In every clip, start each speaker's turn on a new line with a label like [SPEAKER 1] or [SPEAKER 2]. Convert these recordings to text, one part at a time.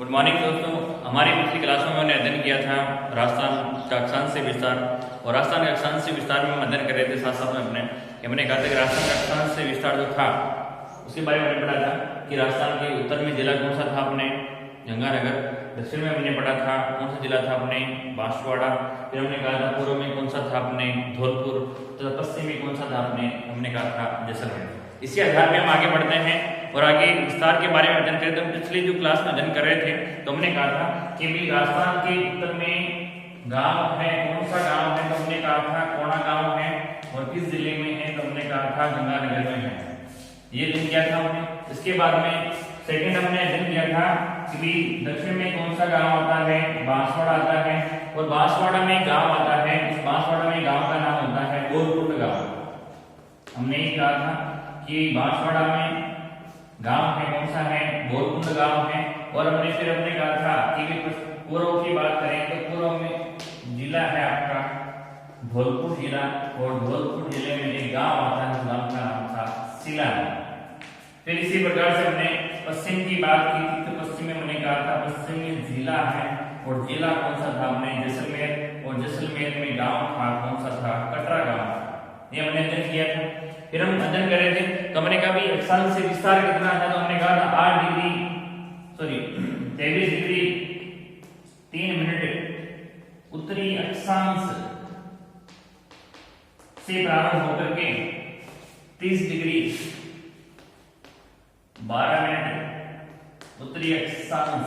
[SPEAKER 1] Good morning दोस्तों। हमारी पिछली क्लासों में हमने अध्ययन किया था राजस्थान का अक्षांश से विस्तार, और राजस्थान के अक्षांश से विस्तार में हम अध्ययन कर रहे थे साथ साथ में हमने कहा था कि राजस्थान का अक्षांश से विस्तार जो था उसके बारे में हमने पढ़ा था कि राजस्थान के उत्तर में जिला कौन सा था अपने गंगानगर, दक्षिण में हमने पढ़ा था कौन सा जिला था अपने बांसवाड़ा, फिर हमने कहा था पूर्व में कौन सा था अपने धौलपुर, तथा पश्चिम में कौन सा था हमने कहा था जैसलमेर। इसी आधार पे हम आगे बढ़ते हैं और आगे विस्तार के बारे में अध्ययन करें। तो हम पिछली जो क्लास में अध्ययन कर रहे थे तो हमने कहा था कि भी राजस्थान के उत्तर में गांव है, कौन सा गांव है, तो हमने कहा था कोणा गांव है, और किस जिले में है तो हमने कहा था गंगानगर में है। ये अध्ययन किया था हमने। इसके बाद में सेकंड हमने अध्ययन किया था कि भी दक्षिण में कौन सा गांव आता है, बांसवाड़ा आता है, और बांसवाड़ा में गांव आता है, इस बांसवाड़ा में गांव का नाम होता है बोरकुंड गांव। हमने ये कहा था कि बांसवाड़ा में गांव है, कौन सा है, बोरकुंड गांव है। और हमने कहा था कि पूर्व की बात करें तो पूर्व में जिला है आपका धौलपुर जिला, और धौलपुर जिले में एक गांव आता है, गांव का नाम था सिला। फिर इसी प्रकार से हमने पश्चिम की बात की थी तो पश्चिम में हमने कहा था पश्चिम में जिला है, और जिला कौन सा था हमने जैसलमेर, और जैसलमेर में गांव था कौन सा था, कटरा गांव। ये हमने अध्ययन किया था। फिर हम अध्ययन कर रहे थे तो हमने कहा भी अक्षांश से विस्तार कितना था, तो हमने कहा था 23 डिग्री 3 मिनट उत्तरी अक्षांश से प्रारंभ होकर के 30 डिग्री 12 मिनट उत्तरी अक्षांश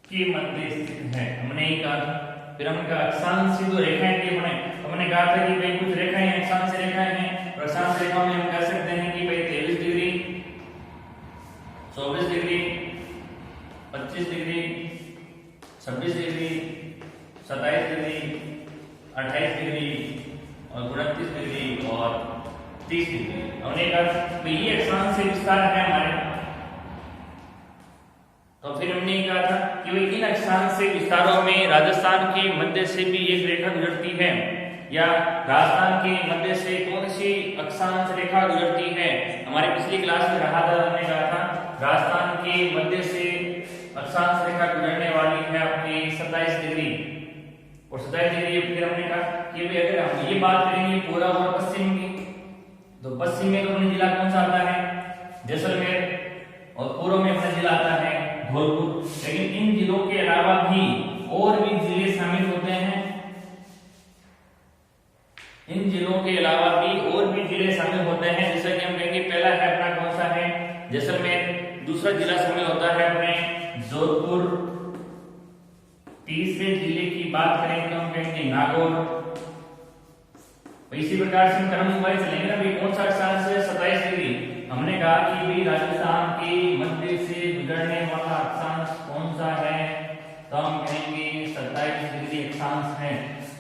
[SPEAKER 1] के मध्य स्थित है, हमने ही कहा। फिर हमने कहा अक्षांश से जो रेखाएं थी हमने कहा था कि भाई कुछ रेखाएं अक्षांश से रेखाएं हैं, और अक्षांश रेखाओं में हम कह सकते हैं कि भाई 23 degree 24 degree 25 degree 26 degree 27 degree 28 degree और 29 डिग्री और 30 डिग्री। हमने कहा ये अक्षांश से विस्तार है हमारे। तो फिर हमने कहा था कि इन अक्षांश से विस्तारों में राजस्थान के मध्य से भी एक रेखा गुजरती है, या राजस्थान के मध्य से कौन सी अक्षांश रेखा गुजरती है। हमारी पिछली क्लास में रहा था, हमने कहा था राजस्थान के मध्य से अक्षांश रेखा गुजरने वाली है अपनी 27 डिग्री, और 27 डिग्री। फिर हमने कहा कि अगर हम ये बात करेंगे पूर्व और पश्चिम की, तो पश्चिम में तो अपने जिला कौन सा आता है, जैसलमेर, और पूर्व में अपना जिला आता है धौलपुर। लेकिन इन जिलों के अलावा भी और भी जिले शामिल होते हैं, इन जिलों के अलावा भी और भी जिले शामिल होते हैं। जैसे कि हम कहेंगे पहला है अपना कौन सा है, जैसलमेर, दूसरा जिला शामिल होता है अपने जोधपुर, तीसरे जिले की बात करें तो हम कहेंगे नागौर। इसी प्रकार से हम क्रमवार चलेंगे ना, भाई कौन सा अक्षांश है 27 डिग्री। हमने कहा कि भाई राजस्थान के मध्य से गुजरने वाला अक्षांश कौन सा है, तो हम कहेंगे 27 डिग्री अक्षांश है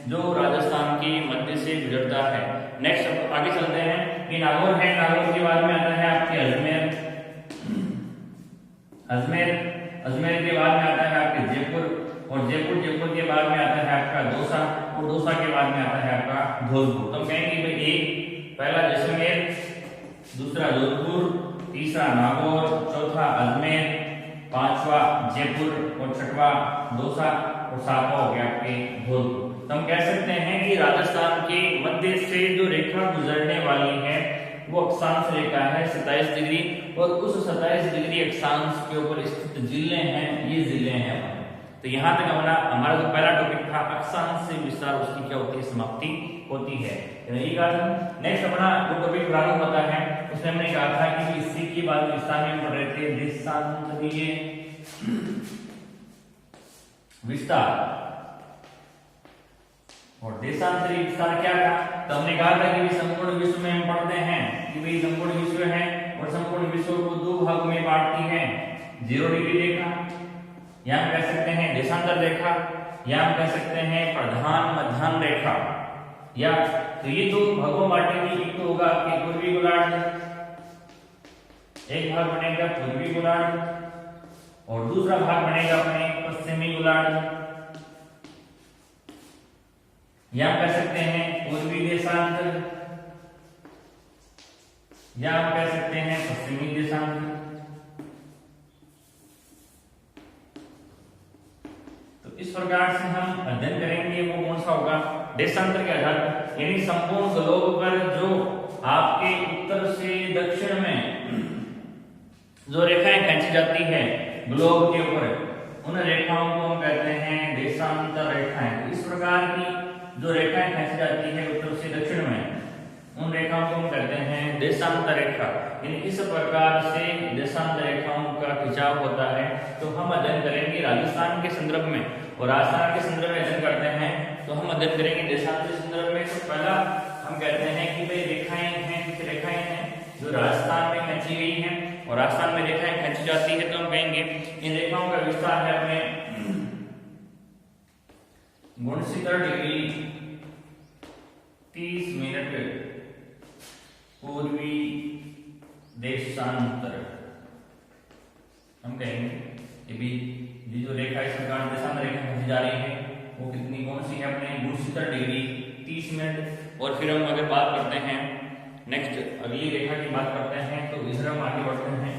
[SPEAKER 1] जो राजस्थान के मध्य से गुजरता है। नेक्स्ट आगे चलते हैं कि नागौर है, नागौर के बाद में आता है आपके अजमेर, अजमेर के बाद में आता है आपके जयपुर, और जयपुर के बाद में आता है आपका दौसा, और दौसा के बाद में आता है आपका धौलपुर। तो हम कहेंगे भाई एक पहला जैसलमेर, दूसरा जोधपुर, तीसरा नागौर, चौथा अजमेर, पांचवा जयपुर, और छठवा दौसा, और सातवां हो गया आपके धौलपुर। तो हम कह सकते हैं कि राजस्थान के मध्य से जो रेखा गुजरने वाली है वो अक्षांश रेखा है 27 डिग्री, और उस 27 डिग्री अक्षांश के ऊपर स्थित जिले हैं, ये जिले हैं। तो यहाँ तक हमारा जो पहला टॉपिक था अक्षांश से विस्तार, उसकी क्या होती है, समाप्ति होती है। नेक्स्ट अपना जो टॉपिक प्रारंभ होता है उसमें हमने कहा था कि इसी की बात विस्तार में पढ़ रहे थे, देशांतरीय विस्तार। और देशांतरीय विस्तार क्या था, तो हमने कहा था कि संपूर्ण विश्व में हम पढ़ते हैं कि भाई संपूर्ण विश्व है, और संपूर्ण विश्व को दो भागों में बांटती है, 0 डिग्री रेखा, या हम कह सकते हैं देशांतर रेखा, या हम कह सकते हैं प्रधान मध्याह्न रेखा। या तो ये दो भागों बांटेंगे, एक तो होगा आपके पूर्वी गोलार्ध, एक भाग बनेगा पूर्वी गोलार्ध, और दूसरा भाग बनेगा अपने पश्चिमी गोलार्ध, या हम कह सकते हैं पूर्वी देशांतर, या हम कह सकते हैं पश्चिमी देशांतर। प्रकार से हम अध्ययन करेंगे वो कौन सा होगा, देशांतर के आधार पर, यानी संपूर्ण ग्लोब पर जो आपके उत्तर से दक्षिण में जो रेखाएं खींची जाती है ग्लोब के ऊपर, उन रेखाओं को हम कहते हैं देशांतर रेखाएं। इस प्रकार की जो रेखाएं खींची जाती है उत्तर से दक्षिण में, उन रेखाओं को हम कहते हैं देशांतर रेखा। यानी इस प्रकार से देशांतर रेखाओं का खिंचाव होता है। तो हम अध्ययन करेंगे राजस्थान के संदर्भ में, और राजस्थान के संदर्भ में अध्ययन करते हैं तो हम अध्ययन करेंगे देशांतर के संदर्भ में। तो पहला हम कहते हैं कि भाई रेखाएं हैं, कुछ रेखाएं हैं जो राजस्थान में खींची गई हैं, और राजस्थान में रेखाएं खींची जाती है तो हम कहेंगे इन रेखाओं का विस्तार है अपने 69 डिग्री 30 मिनट पूर्वी देशांतर। हम कहेंगे कि भी ये जो रेखा इस प्रकार देशांतर रेखा खींची जा रही है वो कितनी कौन सी है, अपने 69 डिग्री 30 मिनट। और फिर हम अगर बात करते हैं नेक्स्ट अगली रेखा की बात करते हैं तो इधर हम आगे बढ़ते हैं,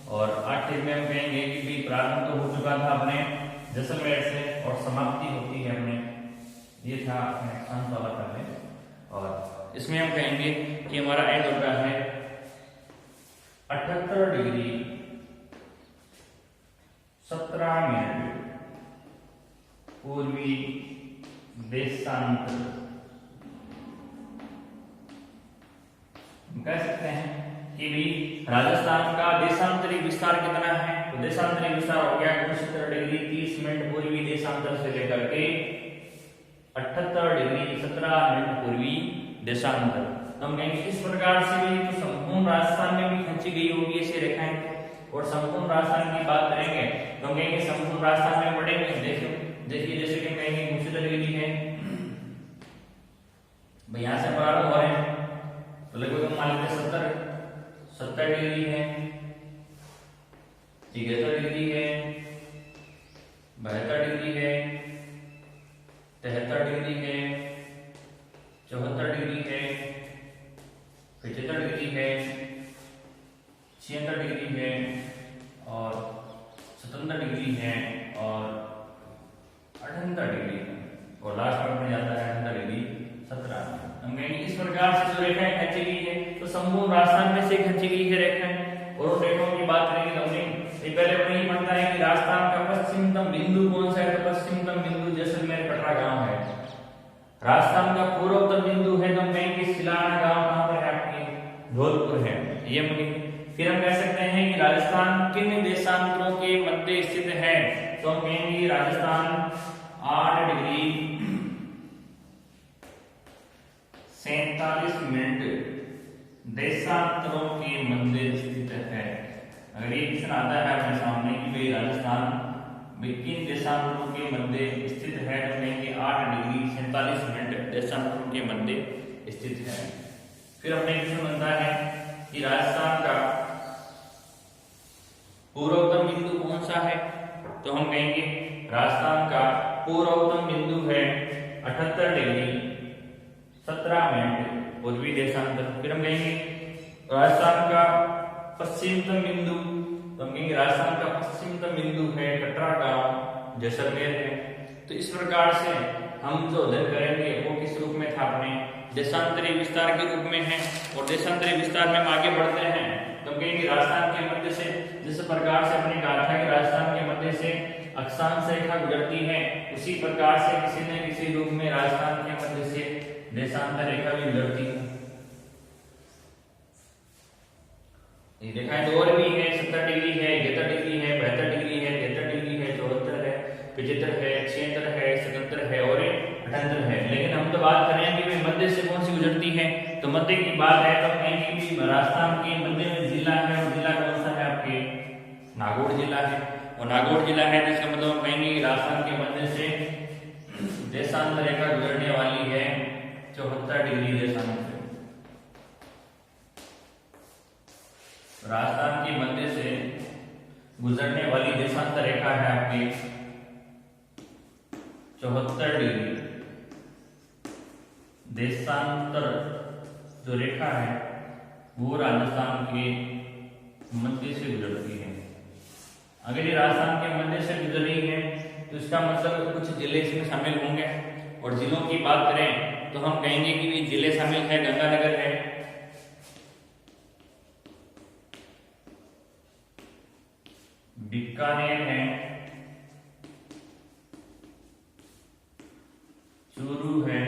[SPEAKER 1] और आखिर में हम कहेंगे कि भी प्रारंभ तो हो चुका था अपने जैसलमेर से और समाप्ति होती है अपने, ये था शांत वाला पहले, और इसमें हम कहेंगे कि हमारा एंड होता है 78 डिग्री 17 मिनट पूर्वी देशांतर। कह सकते हैं कि भी राजस्थान का देशांतरी विस्तार कितना है, तो देशांतरी विस्तार हो गया 69 डिग्री 30 मिनट पूर्वी देशांतर से लेकर के 78 डिग्री 17 मिनट पूर्वी देशांतर। तो हम कहेंगे इस प्रकार से भी तो संपूर्ण राजस्थान में भी खींची गई होगी ऐसी रेखाएं, और संपूर्ण राजस्थान की बात करेंगे तो हम कहेंगे संपूर्ण राजस्थान में पढ़ेंगे। देखिए जैसे कि कहेंगे 69 डिग्री है भाई, यहां से प्रारंभ हो रहे हैं तो लगभग मान लीजिए 70 डिग्री है, 71 डिग्री है, 72 डिग्री है, 73 डिग्री है, 74 डिग्री है, 75 डिग्री है, 76 डिग्री है, और 77 डिग्री है, और 78 डिग्री है, और लास्ट में जाता है 78 डिग्री 17। हम कहेंगे इस प्रकार से जो रेखाएं खींची गई है तो संपूर्ण राजस्थान में से खींची गई है रेखाएं। और उन रेखाओं की बात करेंगे तो हमने पहले अपने ये पढ़ता है कि राजस्थान का पश्चिमतम बिंदु कौन सा है, तो पश्चिमतम बिंदु जैसलमेर कटरा गांव है। राजस्थान का पूर्वोत्तर बिंदु है तो हम कहेंगे सिलाना गांव कहां पर है, आपके धौलपुर है, ये हम। फिर हम कह सकते हैं कि राजस्थान किन देशांतरों के मध्य स्थित है, तो हम कहेंगे राजस्थान 8 डिग्री 47 मिनट देशांतरों के मध्य स्थित है। अगर ये क्वेश्चन आता है अपने सामने कि भाई राजस्थान किन देशांतरों के मध्य स्थित है, तो कहेंगे 8 डिग्री 47 मिनट देशांतरों के मध्य स्थित है। फिर अपने क्वेश्चन बनता है कि राजस्थान का पूर्वोत्तम बिंदु कौन सा है, तो हम कहेंगे राजस्थान का पूर्वोत्तम बिंदु है 78 डिग्री 17 मिनट पूर्वी देशांतर। फिर हम कहेंगे राजस्थान का पश्चिमतम बिंदु, तो हम कहेंगे राजस्थान का पश्चिमतम बिंदु है कटरा गांव जैसलमेर है। तो इस प्रकार से हम जो अध्ययन करेंगे वो किस रूप में था, अपने देशांतरी विस्तार के रूप में है। और देशांतरी विस्तार में हम आगे बढ़ते हैं तो हम कहेंगे राजस्थान के मध्य से, जिस प्रकार से हमने कहा था कि राजस्थान के मध्य से अक्षांश रेखा गुजरती है, उसी प्रकार से किसी न किसी रूप में राजस्थान के मध्य से देशांतर रेखा भी गुजरती है। ये रेखाएं तो और भी है, 70 डिग्री है, 71 डिग्री है, 72 डिग्री है, 73 डिग्री है, 74 है, 75 है, 76 है, 77 है और 78 है। लेकिन हम तो बात कर रहे हैं कि मध्य से कौन सी गुजरती है, तो मध्य की बात है तो कहेंगे कि राजस्थान के मध्य में जिला है, और जिला कौन सा है, आपके नागौर जिला है। और नागौर जिला है जिसका मतलब हम कहेंगे राजस्थान के मध्य से देशांतर रेखा गुजरने वाली है 74 डिग्री देशांतर। राजस्थान के मध्य से गुजरने वाली देशांतर रेखा है आपकी 74 डिग्री। देशांतर जो रेखा है वो राजस्थान के मध्य से गुजरती है। अगर ये राजस्थान के मध्य से गुजर रही है तो इसका मतलब कुछ जिले इसमें शामिल होंगे। और जिलों की बात करें तो हम कहेंगे कि भी जिले शामिल है, गंगानगर है, बीकानेर है, चूरू है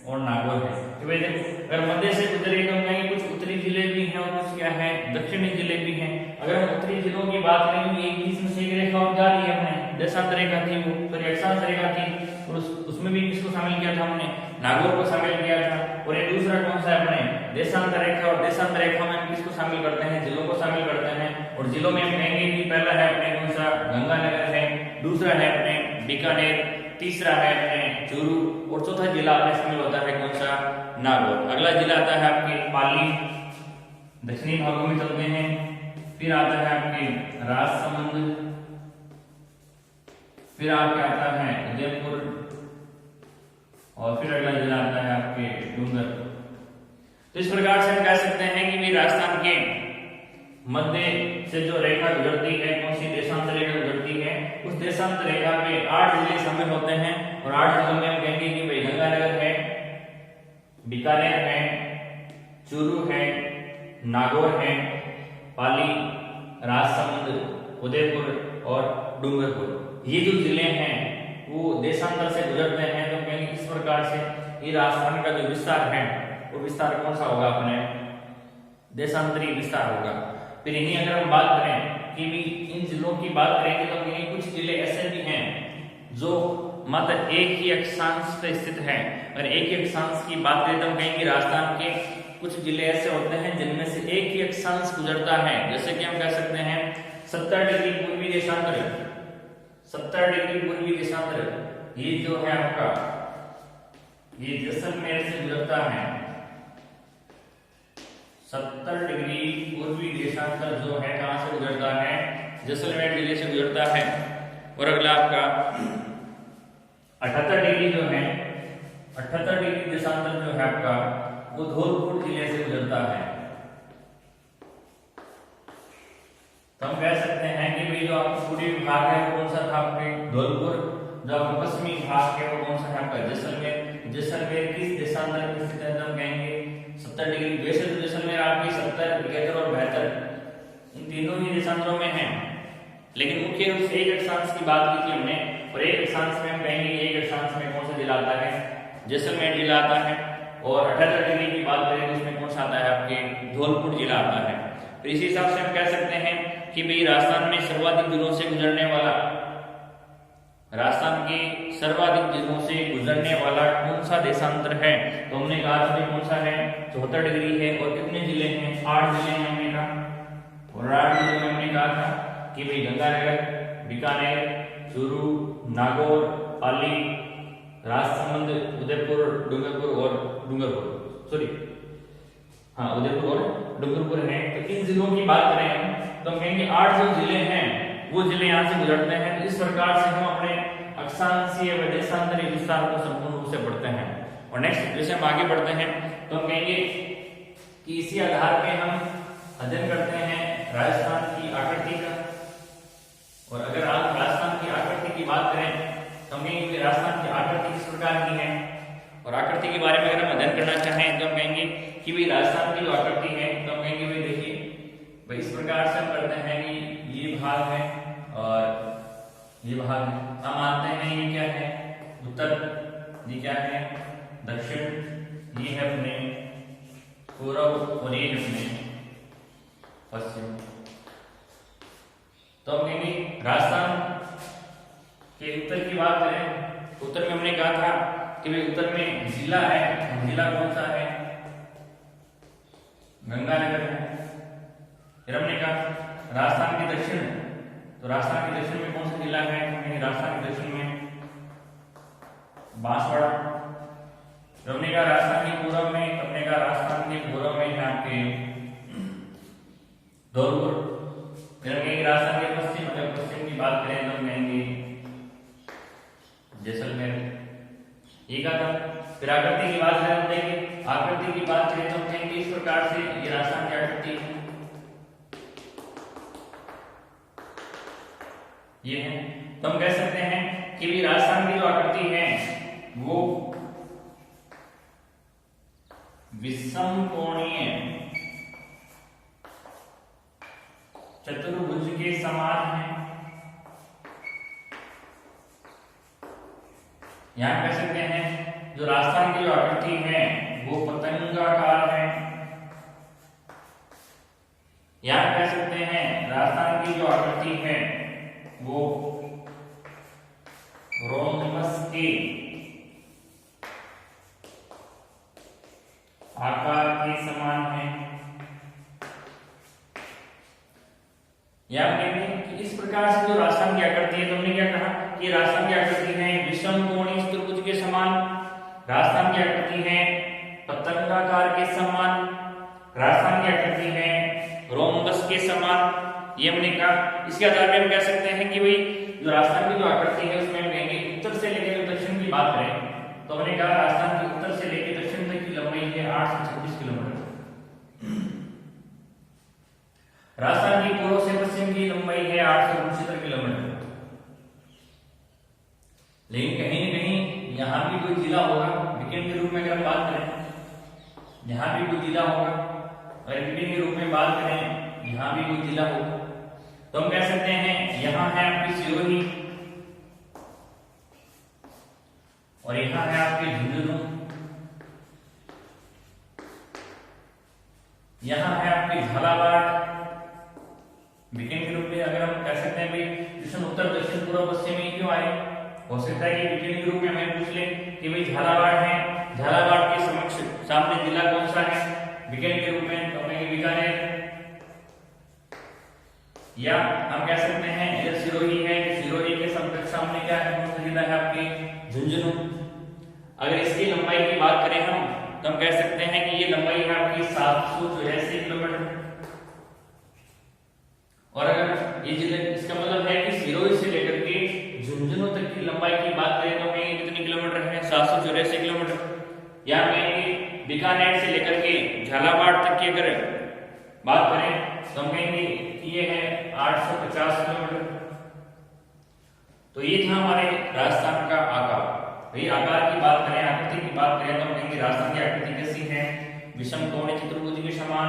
[SPEAKER 1] और नागौर है। तो भाई देखो, अगर मध्य से गुजरे तो कहीं कुछ उत्तरी जिले भी हैं और कुछ क्या है दक्षिणी जिले भी हैं। अगर हम उत्तरी जिलों की बात करें, एक बीच में से एक रेखा और जा रही है अपने देशांतर रेखा थी, वो फिर अक्षांश रेखा थी, और उसमें भी किसको शामिल किया था हमने, नागौर को शामिल किया था। और ये दूसरा कौन सा है अपने देशांतर रेखा, और देशांतर रेखा में हम किसको शामिल करते हैं, जिलों को शामिल करते हैं। और जिलों में हम कहेंगे कि पहला है अपने कौन सा गंगानगर है, दूसरा है अपने बीकानेर, तीसरा है अपने चूरू और चौथा जिला अपने शामिल होता है कौन सा, नागौर। अगला जिला आता है आपके पाली, दक्षिणी भागों में चलते हैं। फिर आता है आपके राजसमंद, फिर आपके आता है उदयपुर, और फिर अगला जिला आता है आपके डूंगरपुर। तो इस प्रकार से हम कह सकते हैं कि राजस्थान के मध्य से जो रेखा गुजरती है, कौन सी देशांतर रेखा गुजरती है, उस देशांतर रेखा पे 8 जिले शामिल होते हैं। और 8 जिलों में हम कहेंगे कि भाई गंगानगर है, बीकानेर है, चूरू है, नागौर है, पाली, राजसमंद, उदयपुर और डूंगरपुर। ये जो जिले हैं वो देशांतर से गुजरते हैं। तो कहेंगे इस प्रकार से ये राजस्थान का जो विस्तार है वो विस्तार कौन सा होगा अपने, देशांतरी विस्तार होगा। फिर यही अगर हम बात करें कि भी इन जिलों की बात करेंगे तो कहीं कुछ जिले ऐसे भी हैं जो मात्र एक ही अक्षांश पे स्थित है। अगर एक ही अक्षांश की बात करें तो हम कहेंगे राजस्थान के कुछ जिले ऐसे होते हैं जिनमें से एक ही अक्षांश गुजरता है। जैसे कि हम कह सकते हैं 70 डिग्री पूर्वी देशांतर, 70 डिग्री पूर्वी देशांतर ये जो है आपका ये जैसलमेर से गुजरता है। 70 डिग्री पूर्वी देशांतर जो है कहां से गुजरता है, जैसलमेर जिले से गुजरता है। और अगला आपका 78 डिग्री जो है, 78 डिग्री देशांतर जो है आपका वो धौलपुर जिले से गुजरता है। तो हम कह सकते हैं कि भाई जो आपका पूर्वी विभाग है वो कौन सा था आपके धौलपुर, जो आपका पश्चिमी भाग है वो कौन सा है आपका जैसलमेर। जैसलमेर किस देशांतर में स्थित है, हम कहेंगे 70 डिग्री। वैसे तो जैसलमेर आपकी 70, 71 और 72 इन तीनों ही देशांतरों में है, लेकिन मुख्य रूप से एक अक्षांश की बात की थी हमने। और एक अक्षांश में हम कहेंगे एक अक्षांश में कौन सा जिला आता है, जैसलमेर जिला आता है। और 78 डिग्री की बात करें तो उसमें कौन सा आता है आपके धौलपुर जिला आता है। तो इसी हिसाब से हम कह सकते हैं कि भाई राजस्थान में सर्वाधिक जिलों से गुजरने वाला, राजस्थान के सर्वाधिक जिलों से गुजरने वाला कौन सा देशांतर है। तो हमने कहा था कौन सा है, 74 डिग्री है। और कितने जिले हैं, 8 जिले हैं हमने कहा। और 8 जिलों में हमने कहा था कि भाई गंगानगर, बीकानेर, चूरू, नागौर, पाली, राजसमंद, उदयपुर, डूंगरपुर और उदयपुर और डूंगरपुर है। तो इन जिलों की बात करें हम तो हम कहेंगे 8 जो जिले हैं वो जिले यहाँ से गुजरते हैं। तो इस प्रकार से हम अपने अक्षांशीय व देशांतरी विस्तार को संपूर्ण रूप से पढ़ते हैं। और नेक्स्ट जैसे हम आगे बढ़ते हैं तो हम कहेंगे कि इसी आधार पे हम अध्ययन करते हैं राजस्थान की आकृति का। और अगर आप राजस्थान की आकृति की बात करें तो हम कहेंगे राजस्थान की आकृति किस प्रकार की है। और आकृति के बारे में अगर हम अध्ययन करना चाहें तो हम कहेंगे कि भाई राजस्थान की जो आकृति है तो हम कहेंगे भाई देखिए भाई इस प्रकार से हम करते हैं कि ये भाग है और ये भाग है। हम मानते हैं ये क्या है उत्तर, ये क्या है दक्षिण, ये है अपने पूर्व और ये अपने पश्चिम। तो हम कहेंगे राजस्थान के उत्तर की बात करें, उत्तर में हमने कहा था कि भाई उत्तर में जिला है, जिला कौन सा है, गंगानगर है। फिर हमने कहा राजस्थान के दक्षिण, तो राजस्थान के दक्षिण में कौन सा जिला है, राजस्थान के दक्षिण में बांसवाड़ा। फिर हमने कहा राजस्थान के पूर्व में, हमने कहा राजस्थान के पूर्व में है आपके धौलपुर। फिर हम कहेंगे राजस्थान के पश्चिम, अगर पश्चिम की बात करें तो हम कहेंगे जैसलमेर, ये कहा था। फिर आकृति की बात करें, देखिए आकृति की बात करें तो हम कहेंगे इस प्रकार से ये राजस्थान की आकृति है, ये है। तो हम कह सकते हैं कि कि भी राजस्थान की जो आकृति है वो विषम कोणीय चतुर्भुज के समान है। यहां कह सकते हैं जो राजस्थान की जो आकृति है वो पतंगाकार है। यहां कह सकते हैं राजस्थान की जो आकृति है वो रोम्बस के आकार के समान है। याद रखें कि इस प्रकार से जो राजस्थान की आकृति है, तुमने क्या कहा कि राजस्थान की आकृति है विषम कोणीय चतुर्भुज के समान, राजस्थान की आकृति है पतंगाकार के समान, राजस्थान की आकृति है रोम्बस के समान। ये हमने कहा। इसके आधार पर हम कह सकते हैं कि भाई जो राजस्थान की जो आकृति है उसमें हम कहेंगे उत्तर से लेकर दक्षिण की बात करें तो हमने कहा राजस्थान की उत्तर से लेकर दक्षिण तक की लंबाई है 826 किलोमीटर। राजस्थान की पूर्व से पश्चिम की लंबाई है 869 किलोमीटर। लेकिन कहीं न कहीं यहां भी कोई जिला होगा, विकेंड के रूप में अगर हम बात करें यहां भी कोई जिला होगा, अगर विकेंड के रूप में बात करें यहां भी कोई जिला होगा तो हम कह सकते हैं यहां है आपकी सिरोही और यहां है आपकी झुंझुनू, यहां है आपकी झालावाड़। विकेंड के रूप में अगर हम कह सकते हैं भाई कृष्ण उत्तर दक्षिण पूर्व पश्चिम में क्यों आए, हो सकता है कि विकेंड के रूप में हमें पूछ ले कि भाई झालावाड़ है, झालावाड़ के समक्ष सामने जिला कौन सा है विकेंड के रूप में, तो हमें बीकानेर। या हम कह सकते हैं इधर सिरोही है, सिरोही के समकक्ष सामने क्या है, कौन सा जिला है आपकी झुंझुनू। अगर इसकी लंबाई की बात करें हम तो हम कह सकते हैं कि ये लंबाई है आपकी 784 किलोमीटर। और अगर ये जिले, इसका मतलब है कि सिरोही से लेकर के झुंझुनू तक की लंबाई की बात करें तो हमें कितनी किलोमीटर है 784 किलोमीटर। या कहेंगे बीकानेर से लेकर के झालावाड़ तक की अगर बात करें तो हम कहेंगे ये है 850 किलोमीटर। तो ये था हमारे राजस्थान का आकार। भाई आकार की बात करें, आकृति की बात करें तो हम कहेंगे राजस्थान की आकृति कैसी है, विषम कोणीय चतुर्भुज के समान।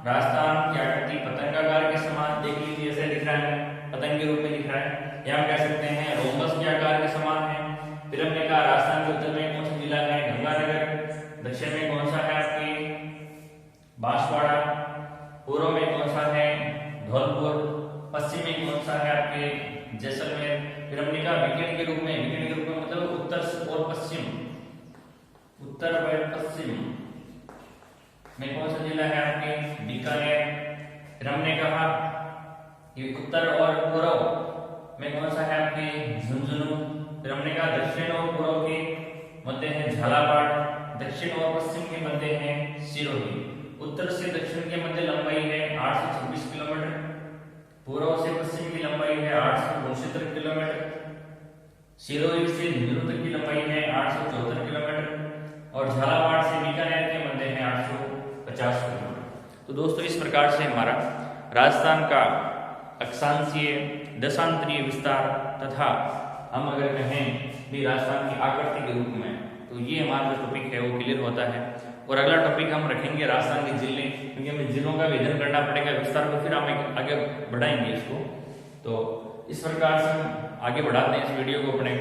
[SPEAKER 1] राजस्थान की आकृति पतंगाकार के समान, देख लीजिए ऐसे दिख रहा है, पतंग के रूप में दिख रहा है। या हम कह सकते हैं रोम्बस के आकार के समान है। फिर हमने कहा राजस्थान के उत्तर में कौन सा जिला है, गंगानगर। दक्षिण में कौन सा है आपकी बांसवाड़ा। पूर्व में कौन सा है धौलपुर। पश्चिम में कौन सा है आपके जैसलमेर। फिर हमने कहा विकेंड के रूप में, विकेंड के रूप में मतलब उत्तर और पश्चिम, उत्तर और पश्चिम में कौन सा जिला है आपके बीकानेर। फिर हमने कहा कि उत्तर और पूर्व में कौन सा है आपके झुंझुनू। फिर हमने कहा दक्षिण और पूर्व के मध्य है झालावाड़, दक्षिण और पश्चिम के मध्य है सिरोही। उत्तर से दक्षिण के मध्य लंबाई है 826 किलोमीटर, पूर्व से पश्चिम की लंबाई है 869 किलोमीटर, सिरोही से झुंझुनू तक की लंबाई है 874 किलोमीटर और झालावाड़ से बीकानेर के मध्य है 850 किलोमीटर। तो दोस्तों इस प्रकार से हमारा राजस्थान का अक्षांशीय दशांतरीय विस्तार तथा हम अगर कहें भी राजस्थान की आकृति के रूप में तो ये हमारा जो टॉपिक है वो क्लियर होता है। और अगला टॉपिक हम रखेंगे राजस्थान के जिले, क्योंकि हमें जिलों का विधन करना पड़ेगा विस्तार को, फिर हम आगे बढ़ाएंगे इसको। तो इस प्रकार से हम आगे बढ़ाते हैं इस वीडियो को अपने